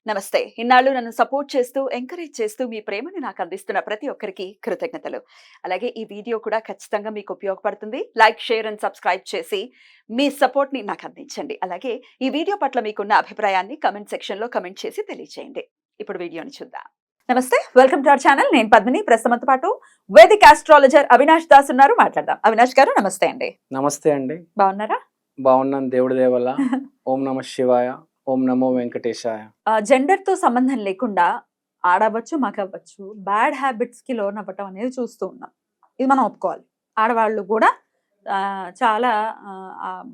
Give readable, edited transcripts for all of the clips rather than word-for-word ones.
నమస్తే. ఇన్నాళ్ళు నన్ను సపోర్ట్ చేస్తూ, ఎంకరేజ్ చేస్తూ మీ ప్రేమని నాకు అందిస్తున్న ప్రతి ఒక్కరికి కృతజ్ఞతలు. అలాగే ఈ వీడియో కూడా ఖచ్చితంగా మీకు ఉపయోగపడుతుంది. లైక్, షేర్ అండ్ సబ్స్క్రైబ్ చేసి మీ సపోర్ట్‌ని నాకు అందించండి. అలాగే ఈ వీడియో పట్ల మీకున్న అభిప్రాయాన్ని కామెంట్ సెక్షన్‌లో కామెంట్ చేసి తెలియజేయండి. ఇప్పుడు వీడియోని చూద్దాం. నమస్తే. Welcome to our channel. నేను పద్మిని. ప్రస్తుతంతో పాటు వేదిక్ ఆస్ట్రాలజర్ అవినాష్ దాస్ ఉన్నారు. మాట్లాడదాం. అవినాష్ గారు నమస్తే అండి. నమస్తే అండి. బాగున్నారా? బాగున్నాను దేవుడి దయ వల్ల. ఓం నమః శివాయ. ఓం నమో వెంకటేశాయ. జెండర్‌తో సంబంధం లేకుండా ఆడవచ్చు, మగవచ్చు బ్యాడ్ హ్యాబిట్స్‌కి లోనవ్వటం అనేది చూస్తూ ఉన్నాం. ఇది మనం ఒప్పుకోవాలి. ఆడవాళ్ళు కూడా చాలా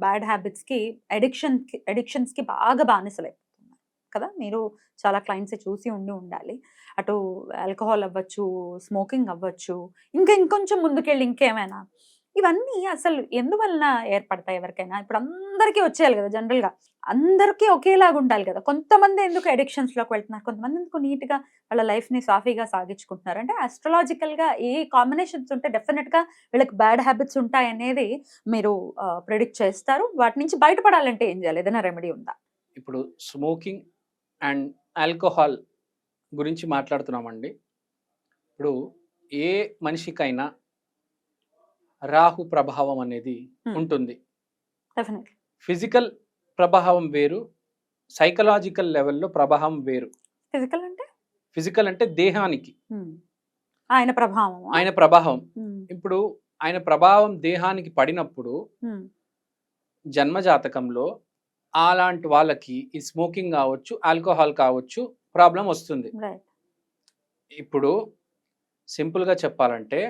బ్యాడ్ హ్యాబిట్స్‌కి అడిక్షన్స్‌కి బాగా బానిసలైపోతున్నారు కదా! మీరు చాలా క్లయింట్స్ చూసి ఉండాలి. అటు ఆల్కహాల్ అవ్వచ్చు, స్మోకింగ్ అవ్వచ్చు, ఇంకొంచెం ముందుకెళ్ళి ఇంకేమైనా. ఇవన్నీ అసలు ఎందువలన ఏర్పడతాయి ఎవరికైనా? ఇప్పుడు అందరికీ వచ్చేయాలి కదా! జనరల్‌గా అందరికీ ఒకేలాగా ఉండాలి కదా! కొంతమంది ఎందుకు అడిక్షన్స్‌లోకి వెళ్తున్నారు? కొంతమంది ఎందుకు నీట్‌గా వాళ్ళ లైఫ్‌ని సాఫీగా సాగించుకుంటున్నారు? అంటే ఆస్ట్రాలాజికల్‌గా ఏ కాంబినేషన్స్ ఉంటే డెఫినిట్‌గా వీళ్ళకి బ్యాడ్ హ్యాబిట్స్ ఉంటాయనేది మీరు ప్రిడిక్ట్ చేస్తారు. వాటి నుంచి బయటపడాలంటే ఏం చేయాలి? ఏదైనా రెమెడీ ఉందా? ఇప్పుడు స్మోకింగ్ అండ్ ఆల్కహాల్ గురించి మాట్లాడుతున్నామండి. ఇప్పుడు ఏ మనిషికైనా రాహు ప్రభావం అనేది ఉంటుంది. డెఫినెట్‌లీ. ఫిజికల్ ప్రభావం వేరు, సైకలాజికల్ లెవెల్‌లో ప్రభావం వేరు. ఫిజికల్ అంటే? ఫిజికల్ అంటే దేహానికి. ఆయన ప్రభావం. ఆయన ప్రభావం. ఇప్పుడు ఆయన ప్రభావం దేహానికి పడినప్పుడు జన్మజాతకంలో అలాంటి వాళ్ళకి ఈ స్మోకింగ్ కావచ్చు, ఆల్కహాల్ కావచ్చు ప్రాబ్లం వస్తుంది. ఇప్పుడు సింపుల్గా చెప్పాలంటే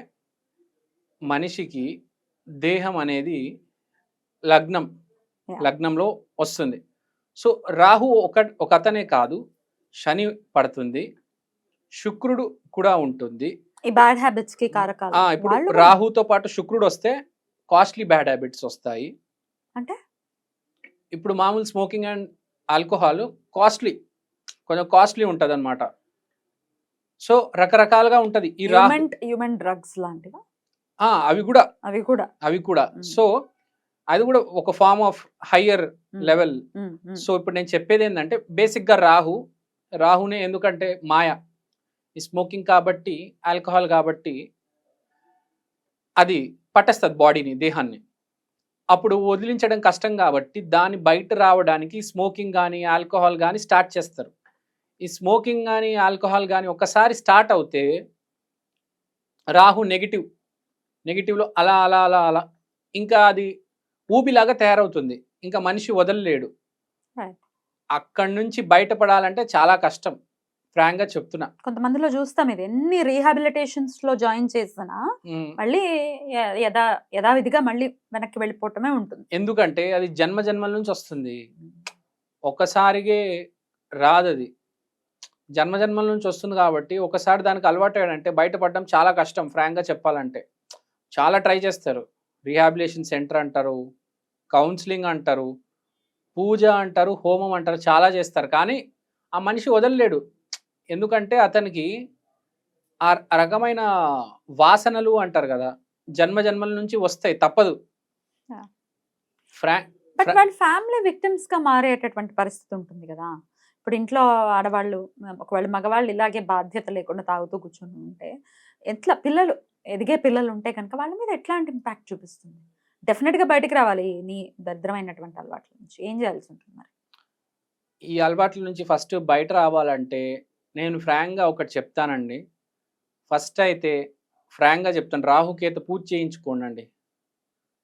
మనిషికి దేహం అనేది లగ్నంలో వస్తుంది. సో రాహు ఒక అతనే కాదు, శని పడుతుంది, శుక్రుడు కూడా ఉంటుంది. ఈ బ్యాడ్ హ్యాబిట్స్ కి కారకాలు. ఇప్పుడు రాహుతో పాటు శుక్రుడు వస్తే కాస్ట్లీ బ్యాడ్ హ్యాబిట్స్ వస్తాయి. అంటే ఇప్పుడు మామూలు స్మోకింగ్ అండ్ ఆల్కహాల్ కొంచెం కాస్ట్లీ ఉంటుంది అనమాట. సో రకరకాలుగా ఉంటది. ఈ హ్యూమన్ డ్రగ్స్ లాంటివి అవి కూడా సో అది కూడా ఒక form of higher level. So ఇప్పుడు నేను చెప్పేది ఏంటంటే బేసిక్ గా రాహునే, ఎందుకంటే మాయ, ఈ స్మోకింగ్ కాబట్టి, ఆల్కహాల్ కాబట్టి అది పట్టేస్తుంది బాడీని, దేహాన్ని. అప్పుడు వదిలించడం కష్టం కాబట్టి దాన్ని బయట రావడానికి స్మోకింగ్ కానీ ఆల్కహాల్ కానీ స్టార్ట్ చేస్తారు. ఈ స్మోకింగ్ కానీ ఆల్కహాల్ కానీ ఒక్కసారి స్టార్ట్ అవుతే రాహు నెగిటివ్లో అలా అలా అలా అలా ఇంకా అది ఊపిలాగా తయారవుతుంది. ఇంకా మనిషి వదలలేడు. అక్కడి నుంచి బయటపడాలంటే చాలా కష్టం, ఫ్రాంక్ గా చెప్తున్నా. కొంతమందిలో చూస్తాం ఇది, ఎన్ని రీహాబిలిటేషన్స్ లో జాయిన్ చేసినా మళ్ళీ యథావిధిగా మళ్ళీ వెనక్కి వెళ్ళిపోవటమే ఉంటుంది. ఎందుకంటే అది జన్మల నుంచి వస్తుంది, ఒకసారిగే రాదు. అది జన్మల నుంచి వస్తుంది కాబట్టి ఒకసారి దానికి అలవాటు అయ్యాడంటే బయటపడడం చాలా కష్టం. ఫ్రాంక్ గా చెప్పాలంటే చాలా ట్రై చేస్తారు. రీహాబిలిటేషన్ సెంటర్ అంటారు, కౌన్సిలింగ్ అంటారు, పూజ అంటారు, హోమం అంటారు, చాలా చేస్తారు. కానీ ఆ మనిషి వదలలేడు. ఎందుకంటే అతనికి ఆ రకమైన వాసనలు అంటారు కదా, జన్మల నుంచి వస్తాయి, తప్పదు. బట్ వాళ్ళ ఫ్యామిలీ విక్టిమ్స్ గా మారేటటువంటి పరిస్థితి ఉంటుంది కదా. ఇప్పుడు ఇంట్లో ఆడవాళ్ళు, ఒకవేళ మగవాళ్ళు ఇలాగే బాధ్యత లేకుండా తాగుతూ కూర్చొని ఉంటే, ఎట్లా ఎదిగే పిల్లలు ఉంటే కనుక వాళ్ళ మీద ఎట్లాంటి ఇంపాక్ట్ చూపిస్తుంది? డెఫినెట్ గా బయటకు రావాలి నీ దరిద్రమైనటువంటి అలవాట్ల నుంచి. ఏం చేయాల్సి ఉంటుంది మరి? ఈ అలవాట్ల నుంచి ఫస్ట్ బయట రావాలంటే నేను ఫ్రాంక్గా ఒకటి చెప్తానండి. ఫస్ట్ అయితే ఫ్రాంక్గా చెప్తాను, రాహుకేతు పూజ చేయించుకోండి.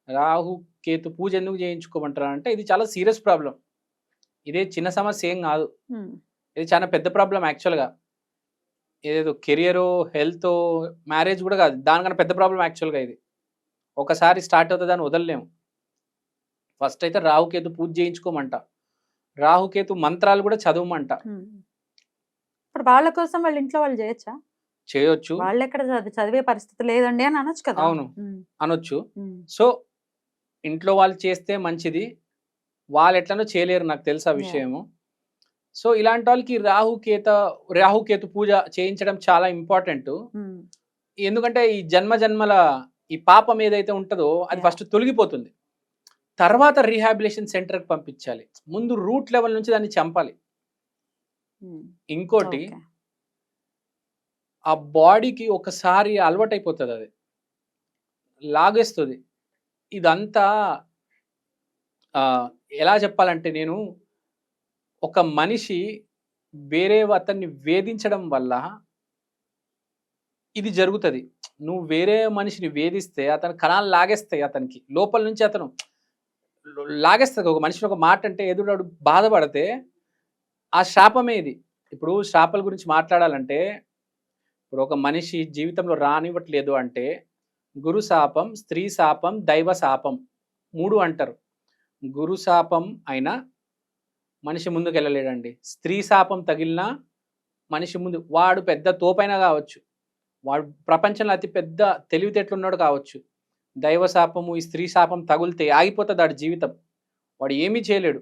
రాహుకేతు పూజ ఎందుకు చేయించుకోమంటారు అంటే ఇది చాలా సీరియస్ ప్రాబ్లం. ఇదే చిన్న సమస్య ఏం కాదు, ఇది చాలా పెద్ద ప్రాబ్లం. యాక్చువల్గా ఏదో కెరియరో, హెల్త్, మ్యారేజ్ కూడా కాదు, దానికన్నా పెద్ద ప్రాబ్లం యాక్చువల్గా. ఇది ఒకసారి స్టార్ట్ అవుతుంది, దాన్ని వదలలేము. ఫస్ట్ అయితే రాహుకేతు పూజ చేయించుకోమంట, రాహుకేతు మంత్రాలు కూడా చదవమంట. ఇప్పుడు వాళ్ళ కోసం వాళ్ళ ఇంట్లో వాళ్ళు చేయొచ్చు. వాళ్ళు ఎక్కడ చదివే పరిస్థితి లేదండి అని అనొచ్చు కదా. అవును, అనొచ్చు. సో ఇంట్లో వాళ్ళు చేస్తే మంచిది, వాళ్ళు ఎట్లనో చేయలేరు, నాకు తెలుసు ఆ విషయము. సో ఇలాంటి వాళ్ళకి రాహుకేతు పూజ చేయించడం చాలా ఇంపార్టెంట్. ఎందుకంటే ఈ జన్మల ఈ పాపం ఏదైతే ఉంటుందో అది ఫస్ట్ తొలగిపోతుంది. తర్వాత రీహాబిలిటేషన్ సెంటర్కి పంపించాలి. ముందు రూట్ లెవెల్ నుంచి దాన్ని చంపాలి. ఇంకోటి ఓకే. ఆ బాడీకి ఒకసారి అలవాటైపోతది అది. లాగేస్తది. ఇదంతా ఎలా చెప్పాలంటే నేను ఒక మనిషి వేరే అతన్ని వేధించడం వల్ల ఇది జరుగుతది. నువ్వు వేరే మనిషిని వేధిస్తే అతని కణాలు లాగేస్తాయి అతనికి. లోపల నుంచి అతను లాగేస్తది. ఒక మనిషిని ఒక మాట అంటే ఎదురోడు బాధపడితే ఆ శాపమే ఇది. ఇప్పుడు శాపాల గురించి మాట్లాడాలంటే ఇప్పుడు ఒక మనిషి జీవితంలో రానివ్వట్లేదు అంటే గురు శాపం, స్త్రీ శాపం, దైవ శాపం 3 అంటారు. గురు శాపం అయినా మనిషి ముందుకెళ్ళలేడండి. స్త్రీ శాపం తగిలినా మనిషి ముందు వాడు పెద్ద తోపైనా కావచ్చు. వాడు ప్రపంచంలో అతి పెద్ద తెలివితేటలున్నోడు కావచ్చు. దైవ శాపము, ఈ స్త్రీ శాపం తగులితే ఆగిపోతది ఆడి జీవితం. వాడు ఏమీ చేయలేడు.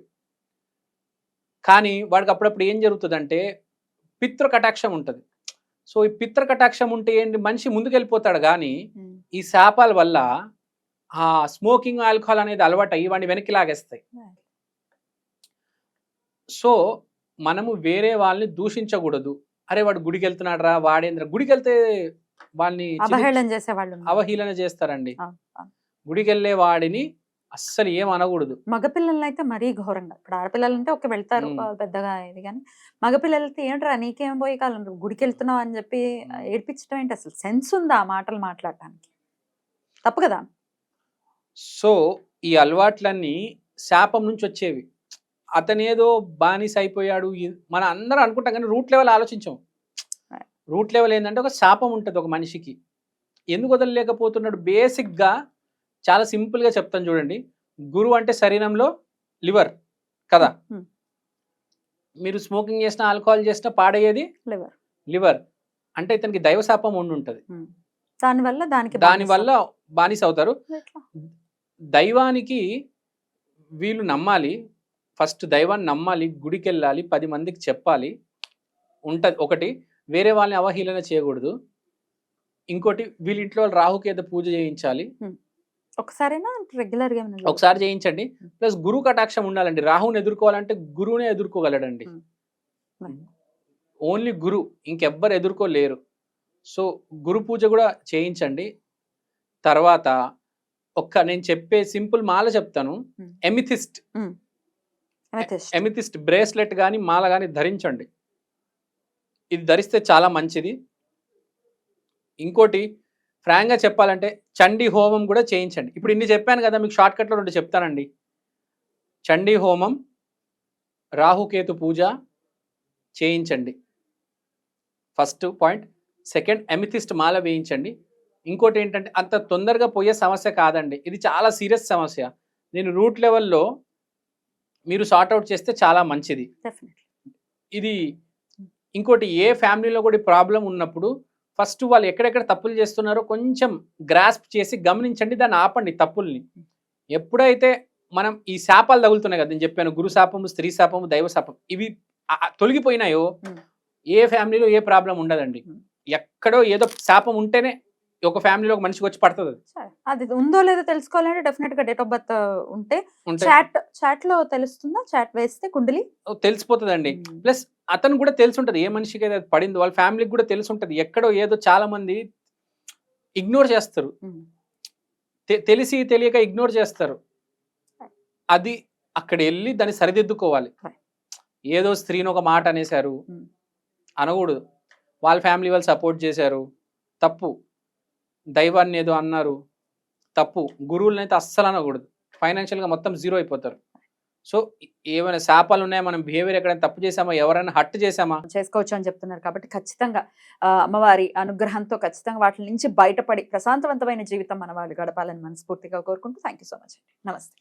కానీ వాడికి అప్పుడప్పుడు ఏం జరుగుతదంటే పితృ కటాక్షం ఉంటది. సో, ఈ పితృ కటాక్షం ఉంటే ఏంటి మనిషి ముందుకెళ్ళిపోతాడు గానీ, ఈ శాపాల వల్ల ఆ స్మోకింగ్, ఆల్కహాల్ అనేది అలవాటయ్యి వాడిని వెనక్కి లాగేస్తాయి. సో, మనము వేరే వాళ్ళని దూషించకూడదు. అరే! వాడు గుడికెళ్తున్నాడురా, వాడేందిరా గుడికెళ్తే వాళ్ళని అవహేళన చేసేవాళ్ళు ఉన్నారు. అవహేళన చేస్తారండి. అవును, అవును. గుడికెళ్ళే వాడిని అస్సలు ఏం అనకూడదు. మగపిల్లల్ని అయితే మరీ ఘోరంగా. ఇప్పుడు ఆడపిల్లలంటే ఓకే వెళ్తారు. హ్మ్. పెద్దగా ఇది గాని. మగపిల్లలైతే ఏంట్రా నీకేం పోయే కాలం నువ్వు గుడికెళ్తున్నావు అని చెప్పి ఏడిపించడం ఏంటి అసలు? సెన్స్ ఉందా ఆ మాటలు మాట్లాడటానికి? తప్పు కదా! సో, ఈ అలవాట్లన్నీ శాపం నుంచొచ్చేవి. అతనేదో బానిస అయిపోయాడు. మన అందరం అనుకుంటాం గానీ రూట్ లెవెల్ ఆలోచించం. రూట్ లెవెల్ ఏందంటే ఒక శాపం ఉంటది ఒక మనిషికి. ఎందుకు వదలలేకపోతున్నాడు? బేసిక్‌గా చాలా సింపుల్‌గా చెప్తాను చూడండి. గురువు అంటే శరీరంలో లివర్ కదా! హ్మ్. మీరు స్మోకింగ్ చేసినా, ఆల్కహాల్ చేసినా పాడయ్యేది లివర్. లివర్. అంటే ఇతనికి దైవ శాపం ఉండుంటది. దానివల్ల దానికి దానివల్ల బానిస అవుతారు. ఎట్లా? దైవానికి వీళ్ళు నమ్మాలి. ఫస్ట్ దైవాన్ని నమ్మాలి. గుడికెళ్ళాలి. 10 మందికి చెప్పాలి. ఉంటది ఒకటి. వేరే వాళ్ళని అవహేళన చేయకూడదు. ఇంకోటి వీళ్ళ ఇంట్లో వాళ్ళు రాహుకేత పూజ చేయించాలి. ఒకసారైనా రెగ్యులర్‌గా ఏమైనా ఒకసారి చేయించండి. ప్లస్ గురువు కటాక్షం ఉండాలండి. రాహుని ఎదుర్కోవాలంటే గురువునే ఎదుర్కోగలడండి. ఓన్లీ గురు. ఇంకెవ్వరు ఎదుర్కోలేరు. సో, గురు పూజ కూడా చేయించండి. తర్వాత నేను చెప్పే సింపుల్ మాల చెప్తాను. ఎమిథిస్ట్. ఎమిథిస్ట్ బ్రేస్లెట్ గాని, మాల గాని ధరించండి. ఇది ధరిస్తే చాలా మంచిది. ఇంకోటి ఫ్రాంక్‌గా చెప్పాలంటే చండీ హోమం కూడా చేయించండి. ఇప్పుడు ఇన్ని చెప్పాను కదా! మీకు షార్ట్‌కట్‌లో 2 చెప్తానండి. చండీ హోమం, రాహుకేతు పూజ చేయించండి. First point. సెకండ్ ఎమిథిస్ట్ మాల వేయించండి. ఇంకోటి ఏంటంటే అంత తొందరగా పోయే సమస్య కాదండి. ఇది చాలా సీరియస్ సమస్య. నేను రూట్ లెవెల్‌లో మీరు సార్ట్ ఔట్ చేస్తే చాలా మంచిది. ఇది ఇంకోటి ఏ ఫ్యామిలీలో కూడా ప్రాబ్లం ఉన్నప్పుడు ఫస్ట్ వాళ్ళు ఎక్కడెక్కడ తప్పులు చేస్తున్నారో కొంచెం గ్రాస్ప్ చేసి గమనించండి. దాన్ని ఆపండి తప్పుల్ని. ఎప్పుడైతే మనం ఈ శాపాలు తగులుతున్నాయి కదా! నేను చెప్పాను గురు శాపము, స్త్రీ శాపము, దైవ శాపం. ఇవి తొలగిపోయినాయో ఏ ఫ్యామిలీలో ఏ ప్రాబ్లం ఉండదండి. ఎక్కడో ఏదో శాపం ఉంటేనే ఒక ఫ్యామిలీలో ఒక మనిషికి వచ్చి పడుతుంది. అది ఉందో లేదో తెలుసుకోవాలంటే డెఫినెట్ గా డేట్ ఆఫ్ బర్త్ ఉంటే చాట్ లో తెలుస్తుందా? చాట్ వేస్తే కుండలి తెలిసిపోతుందండి. ప్లస్ అతను కూడా తెలిసి ఉంటది ఏ మనిషికి అయితే పడిందో వాళ్ళ ఫ్యామిలీకి కూడా తెలిసి ఉంటది. ఎక్కడో ఏదో చాలా మంది ఇగ్నోర్ చేస్తారు. తెలిసి తెలియక ఇగ్నోర్ చేస్తారు. అది అక్కడ వెళ్ళి దాన్ని సరిదిద్దుకోవాలి. ఏదో స్త్రీని ఒక మాట అనేశారు అనకూడదు. వాళ్ళ ఫ్యామిలీ వాళ్ళు సపోర్ట్ చేశారు తప్పు. దైవాన్ని ఏదో అన్నారు తప్పు. గురువులను అయితే అస్సలు అనకూడదు. ఫైనాన్షియల్గా మొత్తం జీరో అయిపోతారు. సో ఏమైనా శాపాలు ఉన్నాయా, మనం బిహేవియర్ ఎక్కడైనా తప్పు చేసామా, ఎవరైనా హర్ట్ చేసామా చేసుకోవచ్చు అని చెప్తున్నారు. కాబట్టి ఖచ్చితంగా అమ్మవారి అనుగ్రహంతో ఖచ్చితంగా వాటి నుంచి బయటపడి ప్రశాంతవంతమైన జీవితం మన వాళ్ళు గడపాలని మనస్ఫూర్తిగా కోరుకుంటూ థ్యాంక్ యూ సో మచ్. నమస్తే.